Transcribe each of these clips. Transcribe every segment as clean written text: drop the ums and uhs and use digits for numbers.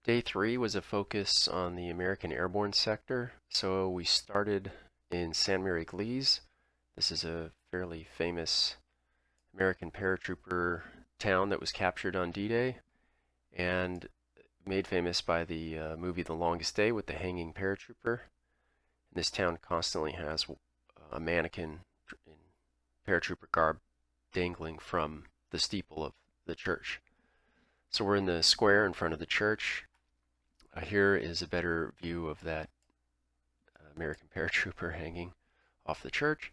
Day 3 was a focus on the American Airborne sector. So we started in Mere-Eglise. This is a fairly famous American paratrooper town that was captured on D-Day and made famous by the movie The Longest Day with the hanging paratrooper. And this town constantly has a mannequin in paratrooper garb dangling from the steeple of the church. So we're in the square in front of the church. Here is a better view of that American paratrooper hanging off the church.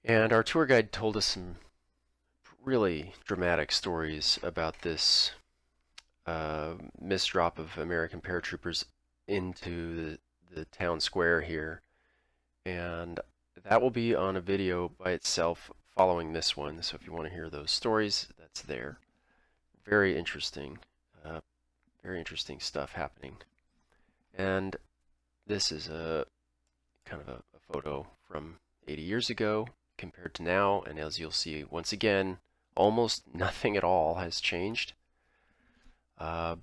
And our tour guide told us some really dramatic stories about this misdrop of American paratroopers into the town square here. And that will be on a video by itself following this one. So if you want to hear those stories, that's there. Very interesting stuff happening. And this is a kind of a photo from 80 years ago compared to now, and as you'll see, once again, almost nothing at all has changed. We'll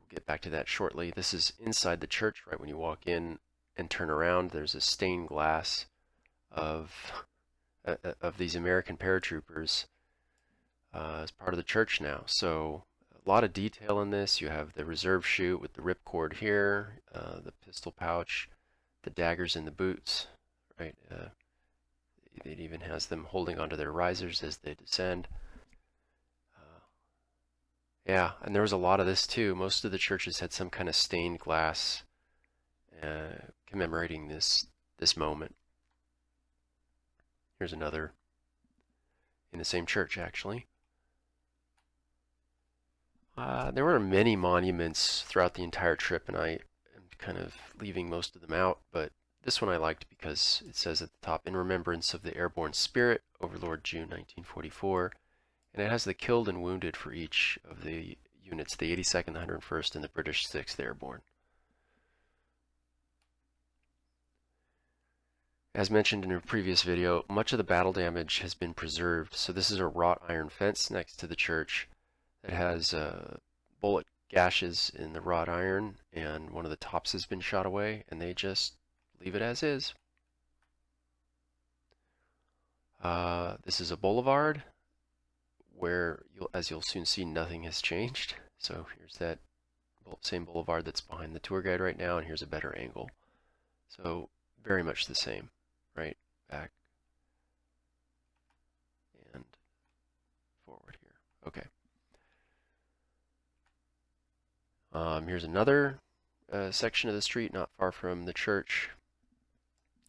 get back to that shortly. This is inside the church. Right when you walk in and turn around, there's a stained glass of these American paratroopers as part of the church now. So a lot of detail in this. You have the reserve chute with the ripcord here, the pistol pouch, the daggers in the boots, right? It even has them holding onto their risers as they descend. Yeah, and there was a lot of this too. Most of the churches had some kind of stained glass commemorating this moment. Here's another in the same church, actually. There were many monuments throughout the entire trip, and I am kind of leaving most of them out, but this one I liked because it says at the top, "In remembrance of the airborne spirit, Overlord, June 1944," and it has the killed and wounded for each of the units, the 82nd, the 101st, and the British 6th Airborne. As mentioned in a previous video, much of the battle damage has been preserved, so this is a wrought iron fence next to the church that has bullet gashes in the wrought iron, and one of the tops has been shot away, and they just leave it as is. This is a boulevard where, as you'll soon see, nothing has changed. So here's that same boulevard that's behind the tour guide right now, and here's a better angle. So very much the same, right? Back and forward here. Okay. Here's another section of the street not far from the church.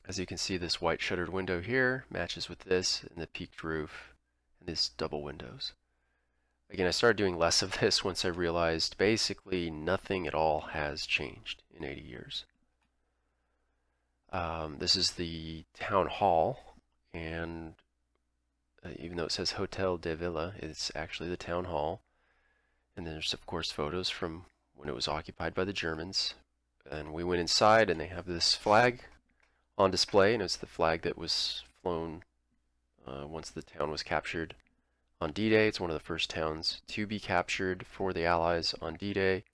As you can see, this white shuttered window here matches with this and the peaked roof and these double windows. Again, I started doing less of this once I realized basically nothing at all has changed in 80 years. This is the town hall, and even though it says Hotel de Villa, it's actually the town hall. And there's, of course, photos from when it was occupied by the Germans. And we went inside, and they have this flag on display, and it's the flag that was flown once the town was captured on D-Day. It's one of the first towns to be captured for the Allies on D-Day.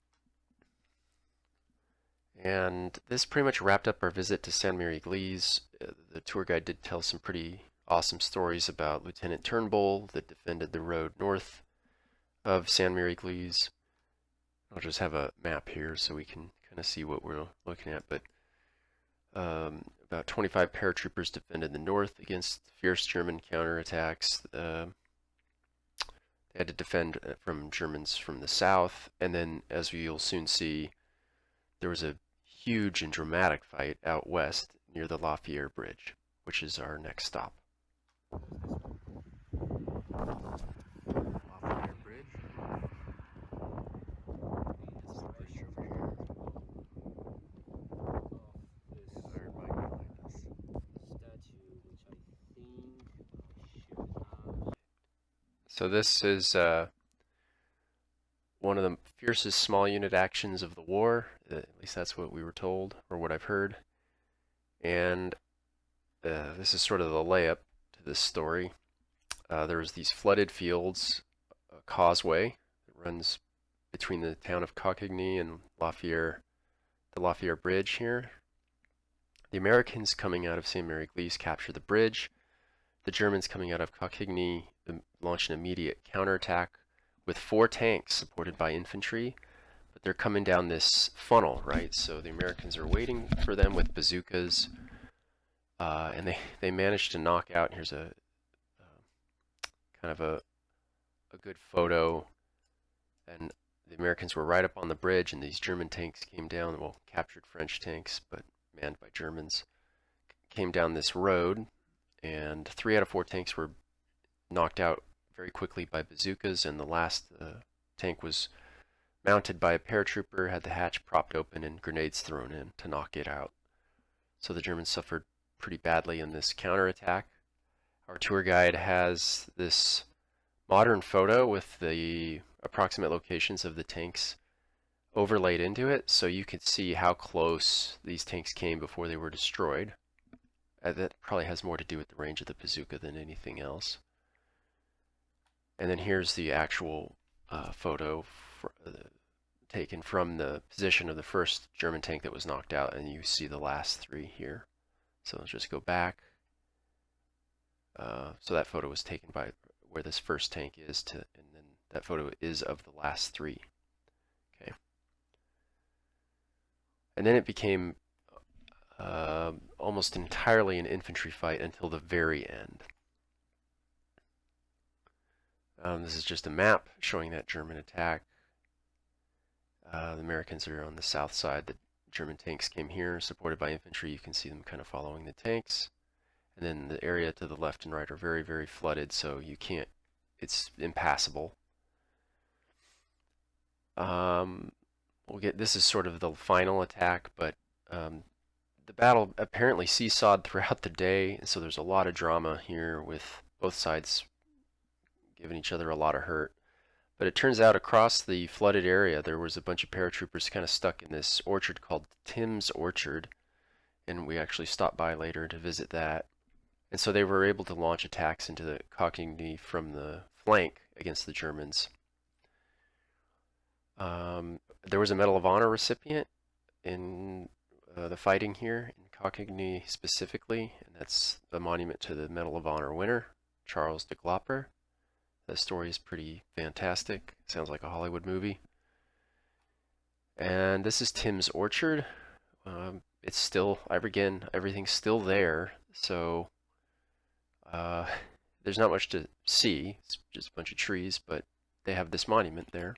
And this pretty much wrapped up our visit to Mere-Eglise. The tour guide did tell some pretty awesome stories about Lieutenant Turnbull that defended the road north of Mere-Eglise. I'll just have a map here so we can kind of see what we're looking at. But about 25 paratroopers defended the north against fierce German counterattacks. They had to defend from Germans from the south. And then, as you'll soon see, there was a huge and dramatic fight out west near the Fiere Bridge, which is our next stop. Fiere Bridge. So this is one of the fiercest small unit actions of the war. At least that's what we were told, or what I've heard. And this is sort of the layup to this story. There's these flooded fields, a causeway that runs between the town of Coquigny and Fiere, the Fiere Bridge here. The Americans coming out of St. Mere-Eglise capture the bridge. The Germans coming out of Coquigny launch an immediate counterattack with 4 tanks supported by infantry. But they're coming down this funnel, right? So the Americans are waiting for them with bazookas, and they managed to knock out. Here's a kind of a good photo, and the Americans were right up on the bridge, and these German tanks came down. Well, captured French tanks, but manned by Germans, came down this road, and 3 out of 4 tanks were knocked out very quickly by bazookas, and the last tank was mounted by a paratrooper, had the hatch propped open and grenades thrown in to knock it out. So the Germans suffered pretty badly in this counterattack. Our tour guide has this modern photo with the approximate locations of the tanks overlaid into it, so you can see how close these tanks came before they were destroyed. That probably has more to do with the range of the bazooka than anything else. And then here's the actual photo taken from the position of the first German tank that was knocked out, and you see the last 3 here. So let's just go back. So that photo was taken by where this first tank is, and then that photo is of the last 3. Okay. And then it became almost entirely an infantry fight until the very end. This is just a map showing that German attack. The Americans are on the south side. The German tanks came here, supported by infantry. You can see them kind of following the tanks. And then the area to the left and right are very, very flooded, so you can't, it's impassable. This is sort of the final attack, but the battle apparently seesawed throughout the day, and so there's a lot of drama here with both sides giving each other a lot of hurt. But it turns out across the flooded area there was a bunch of paratroopers kind of stuck in this orchard called Tim's Orchard, and we actually stopped by later to visit that. And so they were able to launch attacks into the Coquigny from the flank against the Germans. There was a Medal of Honor recipient in the fighting here in Coquigny specifically, and that's a monument to the Medal of Honor winner, Charles de Glopper. The story is pretty fantastic. Sounds like a Hollywood movie. And this is Tim's Orchard. It's still, again, everything's still there, so there's not much to see. It's just a bunch of trees, but they have this monument there.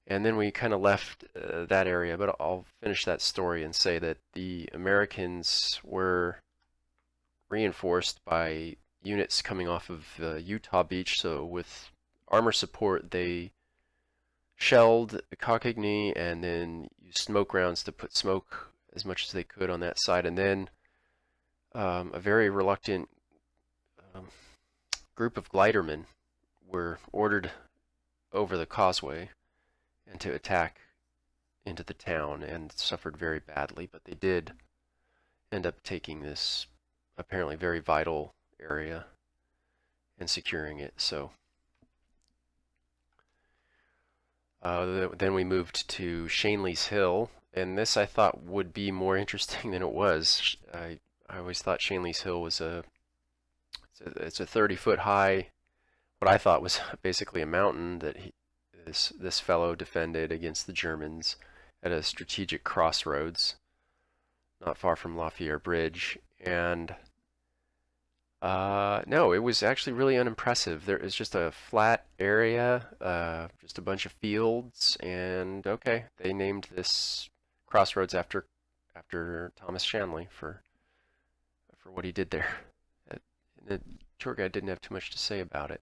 And then we kind of left that area, but I'll finish that story and say that the Americans were reinforced by units coming off of Utah Beach, so with armor support they shelled Coquigny and then used smoke rounds to put smoke as much as they could on that side, and then a very reluctant group of glidermen were ordered over the causeway and to attack into the town, and suffered very badly, but they did end up taking this apparently very vital area and securing it. So then we moved to Shanley's Hill, and this I thought would be more interesting than it was. I always thought Shanley's Hill was it's a 30-foot high, what I thought was basically a mountain that this fellow defended against the Germans at a strategic crossroads not far from Fiere Bridge. And no, it was actually really unimpressive. There is just a flat area, just a bunch of fields, and okay, they named this crossroads after Thomas Shanley for what he did there. The tour guide didn't have too much to say about it.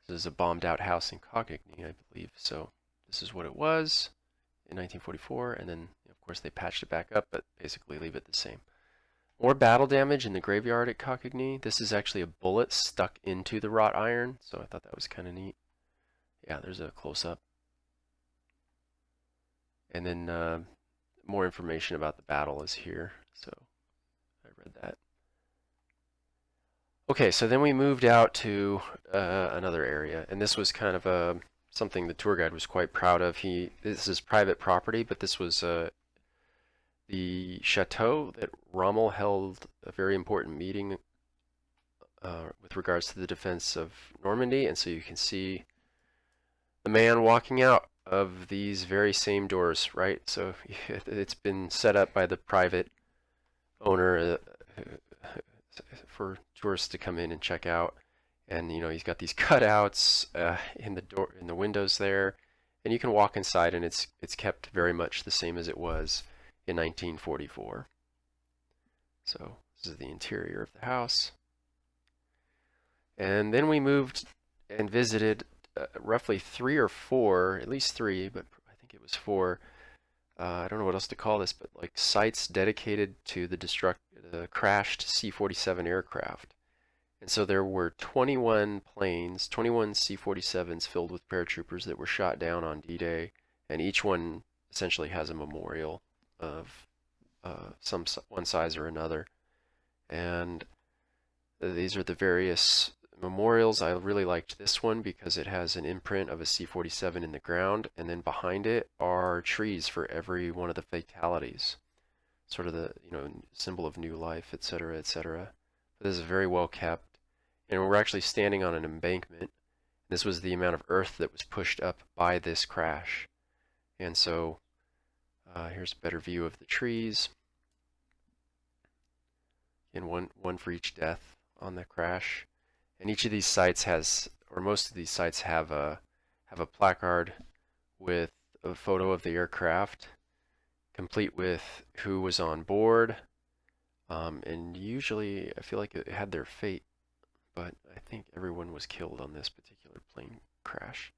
This is a bombed out house in Coquigny, I believe. So this is what it was in 1944, and then of course they patched it back up, but basically leave it the same. More battle damage in the graveyard at Coquigny. This is actually a bullet stuck into the wrought iron, so I thought that was kind of neat. Yeah, there's a close-up. And then more information about the battle is here, so I read that. Okay, so then we moved out to another area, and this was kind of something the tour guide was quite proud of. This is private property, but this was the chateau that Rommel held a very important meeting with regards to the defense of Normandy, and so you can see the man walking out of these very same doors, right? So it's been set up by the private owner for tourists to come in and check out. And he's got these cutouts in the door, in the windows there, and you can walk inside, and it's kept very much the same as it was in 1944. So this is the interior of the house. And then we moved and visited roughly 3 or 4, at least 3, but I think it was 4. I don't know what else to call this, but like sites dedicated to the crashed C-47 aircraft. And so there were 21 planes, 21 C-47s filled with paratroopers that were shot down on D-Day, and each one essentially has a memorial of one size or another. And these are the various memorials. I really liked this one because it has an imprint of a C-47 in the ground, and then behind it are trees for every one of the fatalities, sort of the symbol of new life, etc., etc. This is very well kept. And we're actually standing on an embankment. This was the amount of earth that was pushed up by this crash. And so here's a better view of the trees. And one for each death on the crash. And each of these sites has, or most of these sites have a placard with a photo of the aircraft, complete with who was on board. And usually I feel like it had their fate, but I think everyone was killed on this particular plane crash.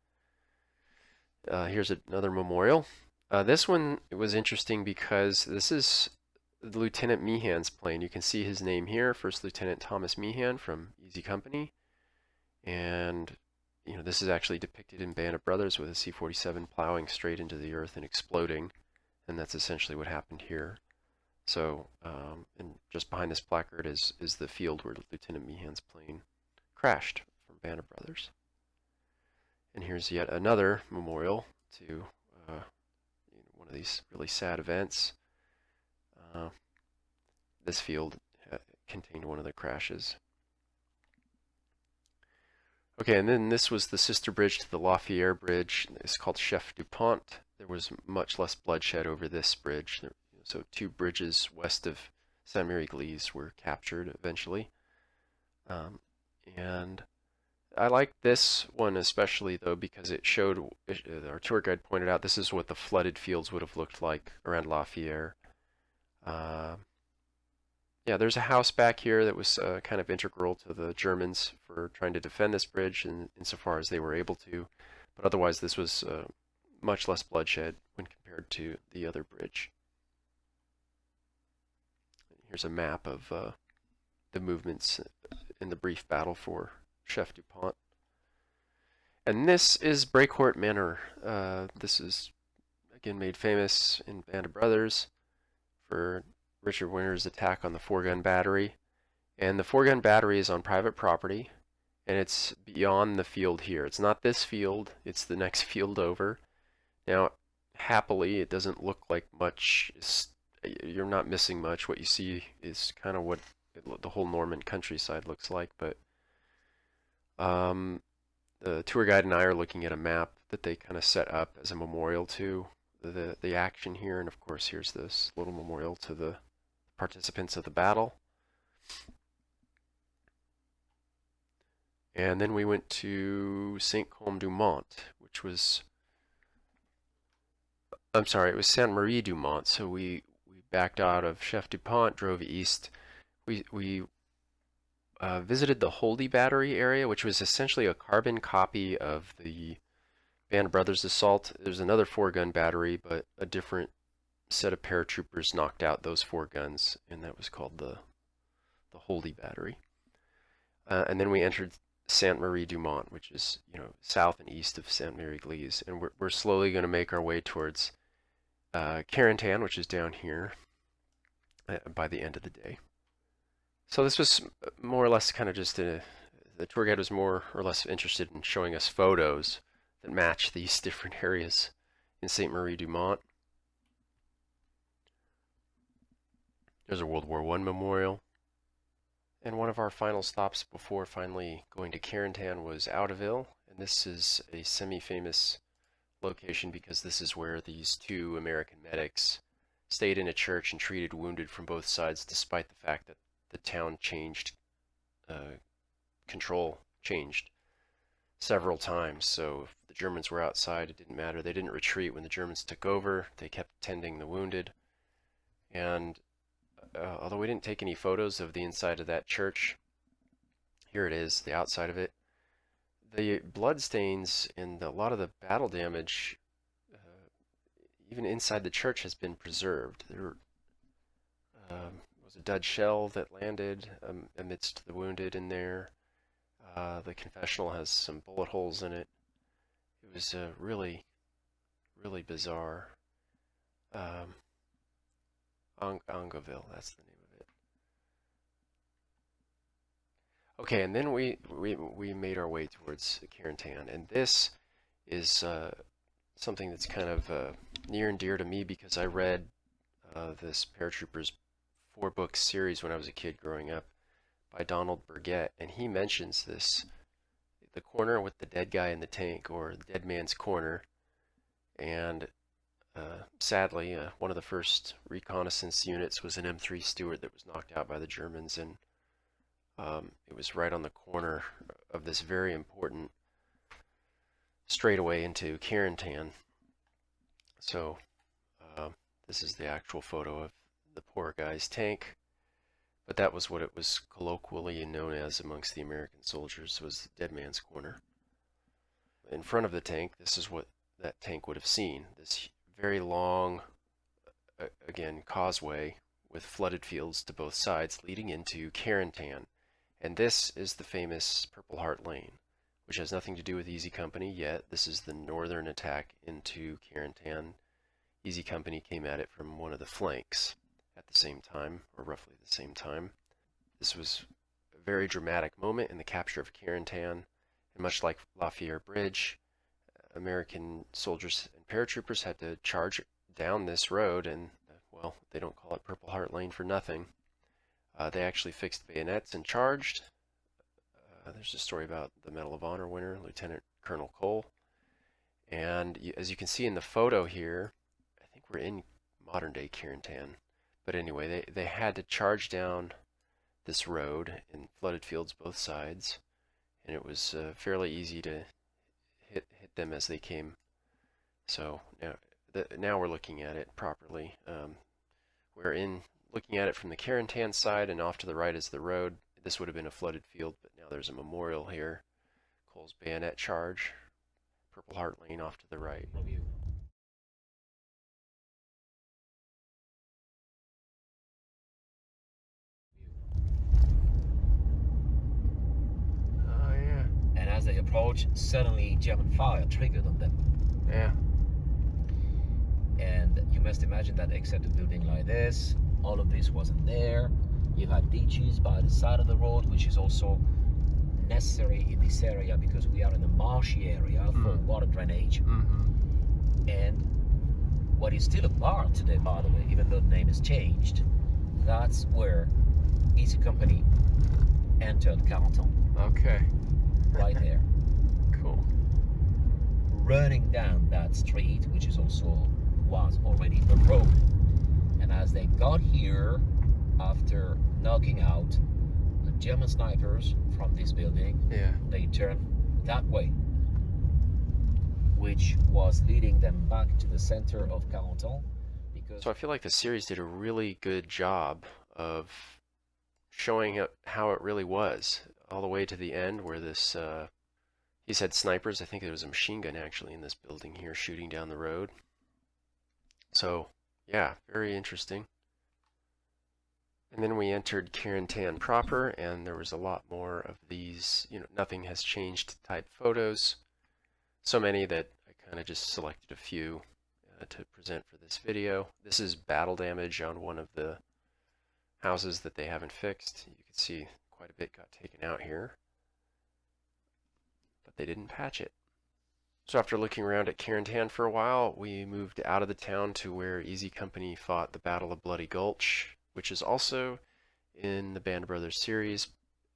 Here's another memorial. This one was interesting because this is Lieutenant Meehan's plane. You can see his name here, First Lieutenant Thomas Meehan from Easy Company. And this is actually depicted in Band of Brothers with a C-47 plowing straight into the earth and exploding. And that's essentially what happened here. So, and just behind this placard is the field where Lieutenant Meehan's plane crashed from Band of Brothers. And here's yet another memorial to one of these really sad events. This field contained one of the crashes. Okay, and then this was the sister bridge to the Fiere Bridge. It's called Chef du Pont. There was much less bloodshed over this bridge. So 2 bridges west of Mere-Eglise were captured eventually. And I liked this one especially, though, because it showed, our tour guide pointed out, this is what the flooded fields would have looked like around La Fiere. Yeah, there's a house back here that was kind of integral to the Germans for trying to defend this bridge insofar as they were able to. But otherwise, this was much less bloodshed when compared to the other bridge. Here's a map of the movements in the brief battle for Chef du Pont. And this is Brecourt Manor. This is, again, made famous in Band of Brothers for Richard Winter's attack on the 4-gun battery. And the 4-gun battery is on private property, and it's beyond the field here. It's not this field, it's the next field over. Now, happily, it doesn't look like much. You're not missing much. What you see is kind of what the whole Norman countryside looks like, but the tour guide and I are looking at a map that they kind of set up as a memorial to the action here, and of course here's this little memorial to the participants of the battle. And then we went to Saint-Côme-du-Mont, which was, I'm sorry, it was Sainte-Marie-du-Mont. So we backed out of Chef du Pont, drove east. We visited the Holdy Battery area, which was essentially a carbon copy of the Band of Brothers assault. There's another 4-gun battery, but a different set of paratroopers knocked out those 4 guns, and that was called the Holdy Battery. And then we entered Sainte-Marie-du-Mont, which is south and east of Sainte-Marie-Église, and we're slowly going to make our way towards Carentan, which is down here, by the end of the day. So this was more or less kind of just the tour guide was more or less interested in showing us photos that match these different areas in Saint Marie du Mont. There's a World War I memorial. And one of our final stops before finally going to Carentan was Audeville, and this is a semi-famous location because this is where these two American medics stayed in a church and treated wounded from both sides, despite the fact that the town changed, control changed several times. So if the Germans were outside, it didn't matter. They didn't retreat when the Germans took over. They kept tending the wounded. And although we didn't take any photos of the inside of that church, here it is, the outside of it. The blood stains and a lot of the battle damage, even inside the church, has been preserved. There was a dud shell that landed amidst the wounded in there. The confessional has some bullet holes in it. It was really, really bizarre. Angeville, that's the name of it. Okay, and then we made our way towards Carentan, and this is something that's kind of near and dear to me because I read this paratroopers 4-book series when I was a kid growing up by Donald Burgett, and he mentions this, the corner with the dead guy in the tank, or the dead man's corner, and sadly, one of the first reconnaissance units was an M3 Stuart that was knocked out by the Germans, and it was right on the corner of this very important straightaway into Carentan. So this is the actual photo of the poor guy's tank, but that was what it was colloquially known as amongst the American soldiers, was the dead man's corner. In front of the tank, this is what that tank would have seen, this very long, again, causeway with flooded fields to both sides leading into Carentan. And this is the famous Purple Heart Lane, which has nothing to do with Easy Company yet. This is the northern attack into Carentan. Easy Company came at it from one of the flanks at the same time, or roughly the same time. This was a very dramatic moment in the capture of Carentan, and much like Fiere Bridge, American soldiers and paratroopers had to charge down this road, and well, they don't call it Purple Heart Lane for nothing. They actually fixed bayonets and charged. There's a story about the Medal of Honor winner, Lieutenant Colonel Cole. And as you can see in the photo here, I think we're in modern day Carentan. But anyway, they had to charge down this road in flooded fields both sides, and it was fairly easy to hit them as they came. So now we're looking at it properly. We're in looking at it from the Carentan side, and off to the right is the road. This would have been a flooded field, but now there's a memorial here. Cole's bayonet charge. Purple Heart Lane off to the right. Oh yeah. And as they approach, suddenly German fire triggered on them. Yeah. And you must imagine that except a building like this, all of this wasn't there. You had ditches by the side of the road, which is also necessary in this area because we are in a marshy area for water drainage. And what is still a bar today, by the way, even though the name has changed, that's where Easy Company entered Carentan. Okay. Right there. Cool. Running down that street, which is also was already a road. And as they got here, after knocking out the German snipers from this building, they turned that way, which was leading them back to the center of Carentan. So I feel like the series did a really good job of showing how it really was, all the way to the end where this, he said snipers, I think there was a machine gun actually in this building here shooting down the road. So yeah, very interesting. And then we entered Carentan proper, and there was a lot more of these, nothing has changed type photos. So many that I kind of just selected a few to present for this video. This is battle damage on one of the houses that they haven't fixed. You can see quite a bit got taken out here, but they didn't patch it. So after looking around at Carentan for a while, we moved out of the town to where Easy Company fought the Battle of Bloody Gulch, which is also in the Band of Brothers series.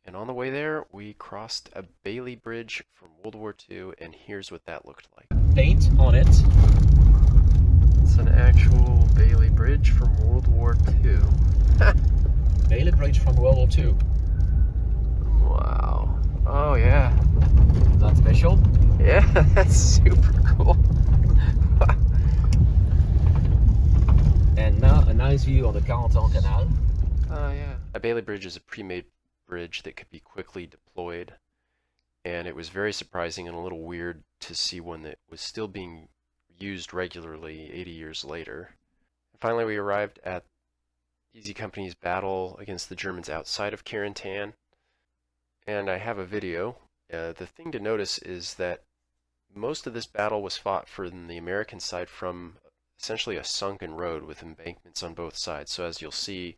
And on the way there, we crossed a Bailey Bridge from World War II, and here's what that looked like. Paint on it. It's an actual Bailey Bridge from World War II. Bailey Bridge from World War II. Wow. Oh, yeah. Is that special? Yeah, that's super cool. And now a nice view of the Carentan Canal. Oh, yeah. A Bailey Bridge is a pre-made bridge that could be quickly deployed, and it was very surprising and a little weird to see one that was still being used regularly 80 years later. And finally, we arrived at Easy Company's battle against the Germans outside of Carentan, and I have a video. The thing to notice is that most of this battle was fought from the American side from essentially a sunken road with embankments on both sides. So as you'll see,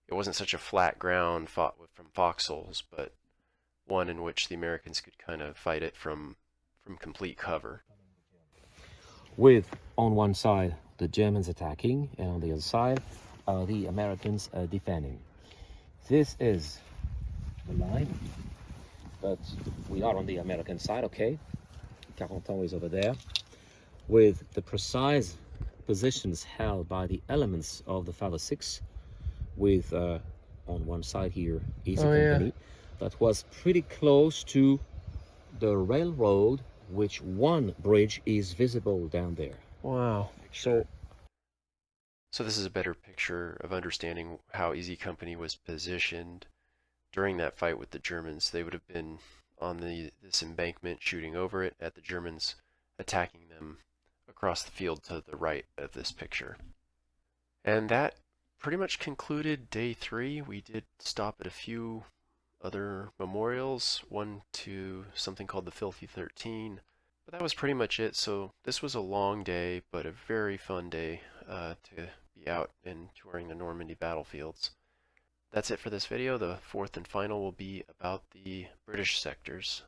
it wasn't such a flat ground fought from foxholes, but one in which the Americans could kind of fight it from complete cover. With, on one side, the Germans attacking, and on the other side, the Americans defending. This is the line, but we are on the American side, okay? Carentan is over there, with the precise positions held by the elements of the 506, with on one side here Easy Company, that was pretty close to the railroad, which one bridge is visible down there. Wow. So this is a better picture of understanding how Easy Company was positioned during that fight with the Germans. They would have been on this embankment shooting over it at the Germans, attacking them across the field to the right of this picture. And that pretty much concluded day 3. We did stop at a few other memorials, one to something called the Filthy 13, but that was pretty much it. So this was a long day, but a very fun day to be out and touring the Normandy battlefields. That's it for this video. The fourth and final will be about the British sectors.